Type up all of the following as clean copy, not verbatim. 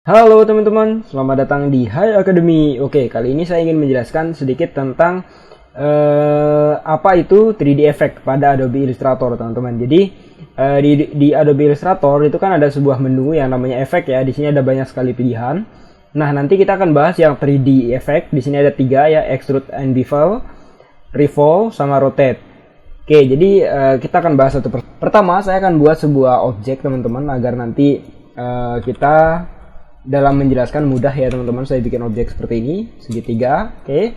Halo teman-teman, selamat datang di Hai Academy. Oke, kali ini saya ingin menjelaskan sedikit tentang apa itu 3D Effect pada Adobe Illustrator, teman-teman. Jadi di Adobe Illustrator itu kan ada sebuah menu yang namanya efek ya. Di sini ada banyak sekali pilihan. Nah, nanti kita akan bahas yang 3D Effect. Di sini ada 3 ya, Extrude and Bevel, Revolve, sama Rotate. Oke, jadi kita akan bahas satu persatu. Pertama, saya akan buat sebuah objek, teman-teman, agar nanti kita dalam menjelaskan mudah ya, teman-teman. Saya bikin objek seperti ini, segitiga. Oke.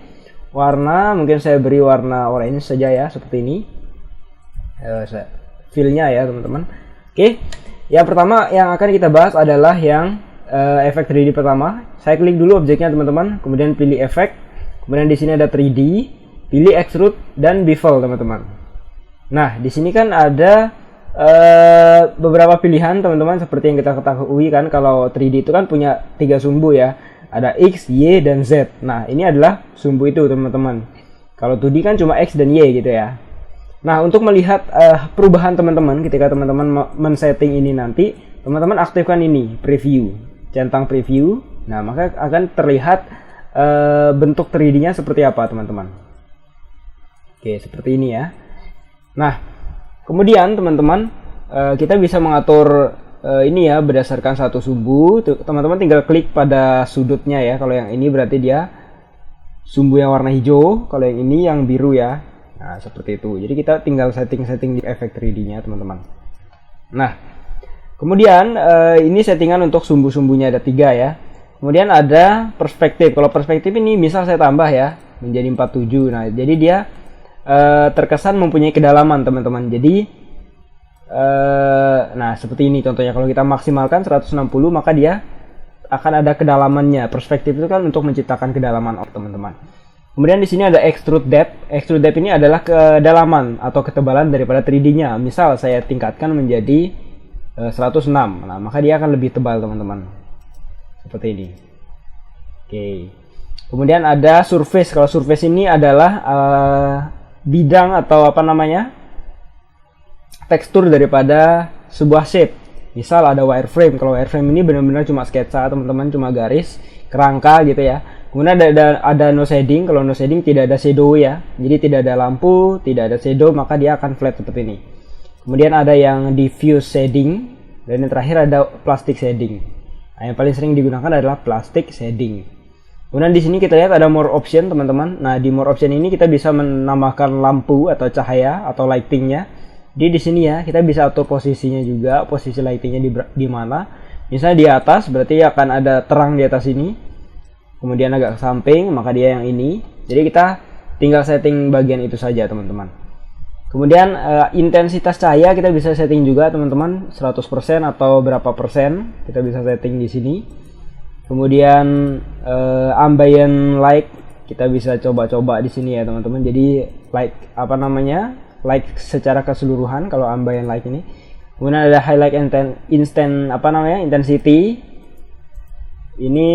Warna mungkin saya beri warna orange saja ya, seperti ini. Feel-nya ya, teman-teman. Oke. Yang pertama yang akan kita bahas adalah yang efek 3D pertama. Saya klik dulu objeknya, teman-teman. Kemudian pilih efek. Kemudian di sini ada 3D, pilih extrude dan bevel, teman-teman. Nah, di sini kan ada beberapa pilihan, teman-teman. Seperti yang kita ketahui kan, kalau 3D itu kan punya 3 sumbu ya, ada X, Y, dan Z. Nah, ini adalah sumbu itu, teman-teman. Kalau 2D kan cuma X dan Y gitu ya. Nah, untuk melihat perubahan teman-teman ketika teman-teman men-setting ini nanti, teman-teman aktifkan ini, preview, centang preview. Nah, maka akan terlihat bentuk 3D-nya seperti apa, teman-teman. Oke, seperti ini ya. Nah, kemudian teman-teman kita bisa mengatur ini ya berdasarkan satu sumbu. Teman-teman tinggal klik pada sudutnya ya. Kalau yang ini berarti dia sumbu yang warna hijau, kalau yang ini yang biru ya. Nah, seperti itu. Jadi kita tinggal setting-setting di efek 3D-nya, teman-teman. Nah, kemudian ini settingan untuk sumbu-sumbunya ada 3 ya. Kemudian ada perspektif. Kalau perspektif ini misal saya tambah ya menjadi 47. Nah, jadi dia terkesan mempunyai kedalaman, teman-teman. Jadi nah seperti ini contohnya. Kalau kita maksimalkan 160, maka dia akan ada kedalamannya. Perspektif itu kan untuk menciptakan kedalaman, teman-teman. Kemudian di sini ada extrude depth. Extrude depth ini adalah kedalaman atau ketebalan daripada 3D-nya. Misal saya tingkatkan menjadi 106. Nah, maka dia akan lebih tebal, teman-teman. Seperti ini. Oke. Kemudian ada surface. Kalau surface ini adalah bidang atau apa namanya, tekstur daripada sebuah shape. Misal ada wireframe. Kalau wireframe ini benar-benar cuma sketsa, teman-teman, cuma garis, kerangka gitu ya. Kemudian ada no shading. Kalau no shading tidak ada shadow ya. Jadi tidak ada lampu, tidak ada shadow, maka dia akan flat seperti ini. Kemudian ada yang diffuse shading, dan yang terakhir ada plastic shading. Nah, yang paling sering digunakan adalah plastic shading. Kemudian di sini kita lihat ada more option, teman-teman. Nah, di more option ini kita bisa menambahkan lampu atau cahaya atau lightingnya. Di sini ya kita bisa atur posisinya juga, posisi lightingnya di mana. Misalnya di atas berarti akan ada terang di atas ini. Kemudian agak ke samping, maka dia yang ini. Jadi kita tinggal setting bagian itu saja, teman-teman. Kemudian intensitas cahaya kita bisa setting juga, teman-teman, 100% atau berapa persen kita bisa setting di sini. Kemudian ambient light kita bisa coba-coba di sini ya, teman-teman. Jadi light apa namanya, light secara keseluruhan kalau ambient light ini. Kemudian ada highlight instant apa namanya, intensity. Ini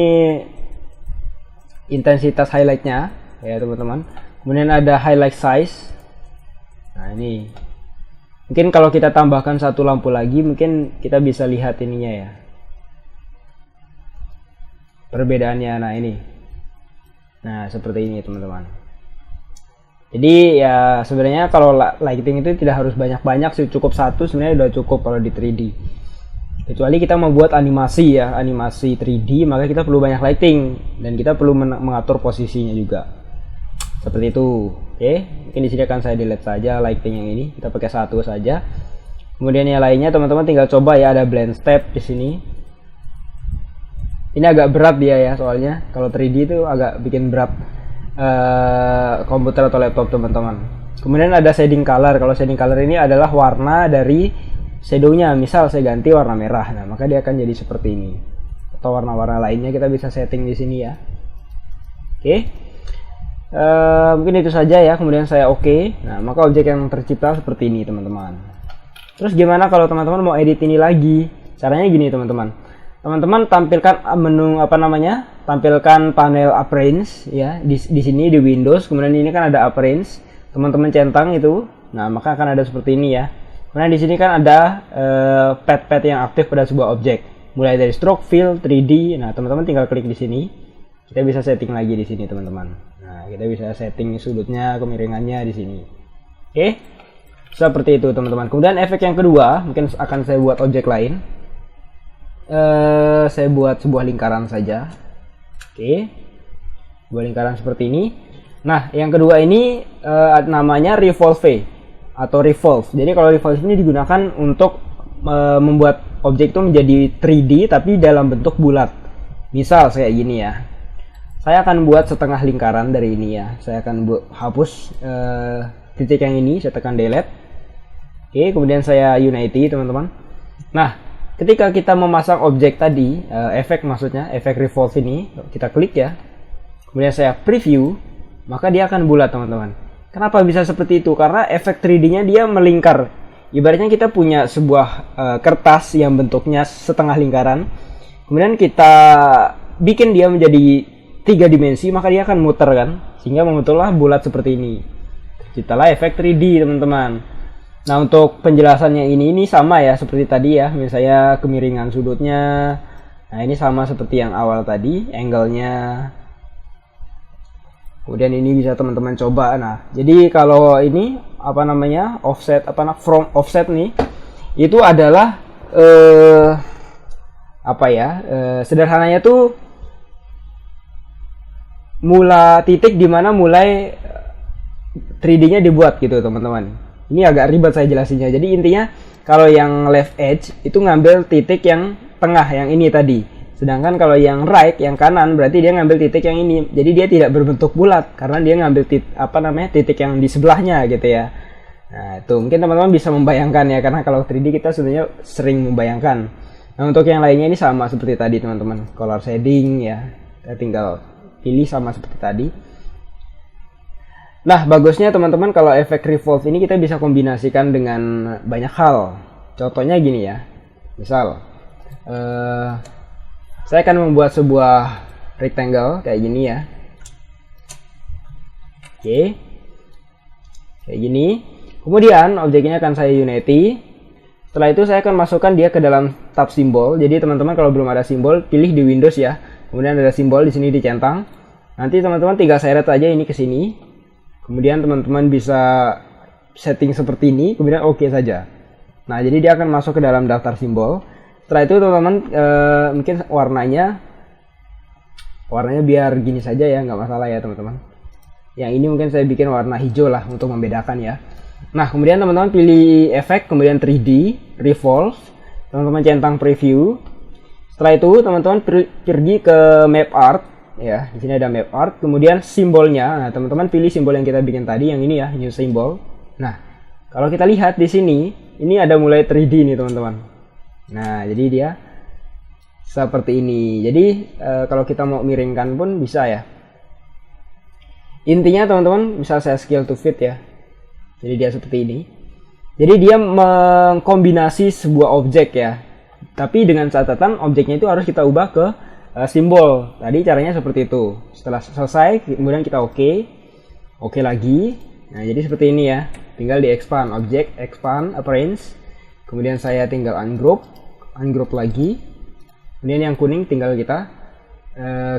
intensitas highlightnya ya, teman-teman. Kemudian ada highlight size. Nah, ini mungkin kalau kita tambahkan satu lampu lagi, mungkin kita bisa lihat ininya ya, perbedaannya. Nah, ini. Nah, seperti ini, teman-teman. Jadi ya sebenarnya kalau lighting itu tidak harus banyak-banyak sih, cukup satu sebenarnya udah cukup kalau di 3D. Kecuali kita membuat animasi ya, animasi 3D, maka kita perlu banyak lighting dan kita perlu mengatur posisinya juga. Seperti itu. Oke, mungkin di sini akan saya delete saja lighting yang ini. Kita pakai satu saja. Kemudian yang lainnya, teman-teman, tinggal coba ya, ada blend step di sini. Ini agak berat dia ya, soalnya kalau 3D itu agak bikin berat komputer atau laptop, teman-teman. Kemudian ada shading color. Kalau shading color ini adalah warna dari shadownya. Misal saya ganti warna merah, nah maka dia akan jadi seperti ini. Atau warna-warna lainnya kita bisa setting di sini ya. Oke. Mungkin itu saja ya. Kemudian saya oke. Nah, maka objek yang tercipta seperti ini, teman-teman. Terus gimana kalau teman-teman mau edit ini lagi? Caranya gini, teman-teman. Teman-teman tampilkan menu apa namanya, tampilkan panel appearance ya di sini di Windows. Kemudian ini kan ada appearance, teman-teman centang itu. Nah, maka akan ada seperti ini ya. Kemudian di sini kan ada pad-pad yang aktif pada sebuah objek. mulai dari stroke, fill, 3D. Nah, teman-teman tinggal klik di sini. Kita bisa setting lagi di sini, teman-teman. Nah, kita bisa setting sudutnya, kemiringannya di sini. Oke. Seperti itu, teman-teman. Kemudian efek yang kedua, mungkin akan saya buat objek lain. Saya buat sebuah lingkaran saja. Oke. Sebuah lingkaran seperti ini. Nah, yang kedua ini namanya revolve atau revolve. Jadi kalau revolve ini digunakan untuk membuat objek itu menjadi 3D tapi dalam bentuk bulat. Misal kayak gini ya. Saya akan buat setengah lingkaran dari ini ya. Saya akan hapus titik yang ini, saya tekan delete. Oke, kemudian saya unity, teman-teman. Nah, ketika kita memasang objek tadi, efek maksudnya, efek revolve ini, kita klik ya. Kemudian saya preview, maka dia akan bulat, teman-teman. Kenapa bisa seperti itu? Karena efek 3D-nya dia melingkar. Ibaratnya kita punya sebuah kertas yang bentuknya setengah lingkaran. Kemudian kita bikin dia menjadi 3 dimensi, maka dia akan muter kan. Sehingga membentuklah bulat seperti ini. Ciptalah efek 3D, teman-teman. Nah, untuk penjelasannya ini sama ya seperti tadi ya. Misalnya kemiringan sudutnya. Nah, ini sama seperti yang awal tadi, angle-nya. Kemudian ini bisa teman-teman coba. Nah, jadi kalau ini apa namanya? Offset from offset nih, itu adalah sederhananya tuh mula titik dimana mulai 3D-nya dibuat gitu, teman-teman. Ini agak ribet saya jelasinnya. Jadi intinya kalau yang left edge itu ngambil titik yang tengah yang ini tadi. Sedangkan kalau yang right, yang kanan berarti dia ngambil titik yang ini. Jadi dia tidak berbentuk bulat karena dia ngambil titik yang di sebelahnya gitu ya. Nah, itu mungkin teman-teman bisa membayangkan ya, karena kalau 3D kita sebenarnya sering membayangkan. Nah, untuk yang lainnya ini sama seperti tadi, teman-teman. Color shading ya. Kita tinggal pilih sama seperti tadi. Nah, bagusnya teman-teman kalau efek revolve ini kita bisa kombinasikan dengan banyak hal. Contohnya gini ya. Misal, saya akan membuat sebuah rectangle kayak gini ya. Oke. Kayak gini. Kemudian objeknya akan saya unity. Setelah itu saya akan masukkan dia ke dalam tab simbol. Jadi teman-teman kalau belum ada simbol, pilih di Windows ya. Kemudian ada simbol di sini dicentang. Nanti teman-teman tinggal seret aja ini ke sini. Kemudian teman-teman bisa setting seperti ini, kemudian oke saja. Nah, jadi dia akan masuk ke dalam daftar simbol. Setelah itu teman-teman mungkin warnanya biar gini saja ya, nggak masalah ya teman-teman. Yang ini mungkin saya bikin warna hijau lah untuk membedakan ya. Nah, kemudian teman-teman pilih efek, kemudian 3D, revolve, teman-teman centang preview. Setelah itu teman-teman pergi ke map art. Ya, di sini ada map art, kemudian simbolnya. Nah, teman-teman pilih simbol yang kita bikin tadi, yang ini ya, new symbol. Nah, kalau kita lihat di sini, ini ada mulai 3D nih, teman-teman. Nah, jadi dia seperti ini. Jadi, kalau kita mau miringkan pun bisa ya. Intinya, teman-teman, bisa saya scale to fit ya. Jadi dia seperti ini. Jadi dia mengkombinasi sebuah objek ya. Tapi dengan catatan objeknya itu harus kita ubah ke simbol. Tadi caranya seperti itu. Setelah selesai kemudian kita oke lagi. Nah, jadi seperti ini ya. Tinggal di expand object, expand appearance. Kemudian saya tinggal ungroup lagi. Kemudian yang kuning tinggal kita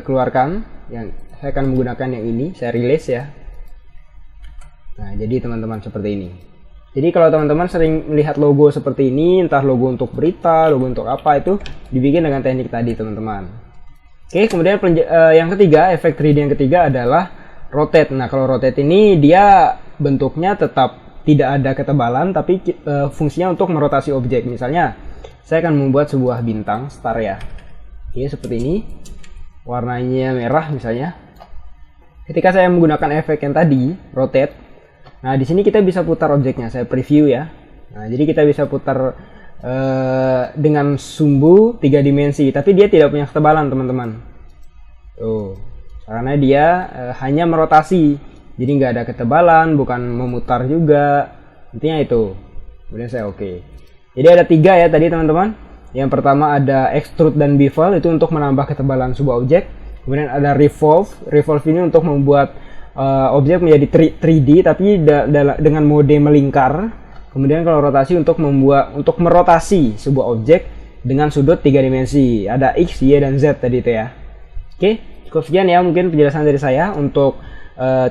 keluarkan. Yang saya akan menggunakan yang ini, saya release ya. Nah, jadi teman-teman seperti ini. Jadi kalau teman-teman sering melihat logo seperti ini, entah logo untuk berita, logo untuk apa, itu dibikin dengan teknik tadi, teman-teman. Oke, kemudian yang ketiga, efek 3D yang ketiga adalah rotate. Nah, kalau rotate ini dia bentuknya tetap tidak ada ketebalan, tapi fungsinya untuk merotasi objek. Misalnya, saya akan membuat sebuah bintang star ya. Oke, seperti ini. Warnanya merah misalnya. Ketika saya menggunakan efek yang tadi, rotate. Nah, di sini kita bisa putar objeknya. Saya preview ya. Nah, jadi kita bisa putar dengan sumbu 3 dimensi, tapi dia tidak punya ketebalan, teman-teman. Tuh, karena dia hanya merotasi, jadi nggak ada ketebalan, bukan memutar juga. Intinya itu. Kemudian saya oke. Jadi ada 3 ya tadi, teman-teman. Yang pertama ada extrude dan bevel, itu untuk menambah ketebalan sebuah objek. Kemudian ada revolve. Revolve ini untuk membuat objek menjadi 3D, tapi dengan mode melingkar. Kemudian kalau rotasi untuk merotasi sebuah objek dengan sudut 3 dimensi. Ada X, Y, dan Z tadi itu ya. Oke, cukup sekian ya mungkin penjelasan dari saya. Untuk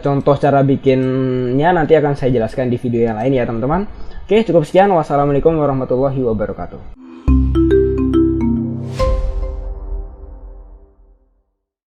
contoh cara bikinnya nanti akan saya jelaskan di video yang lain ya teman-teman. Oke, cukup sekian. Wassalamualaikum warahmatullahi wabarakatuh.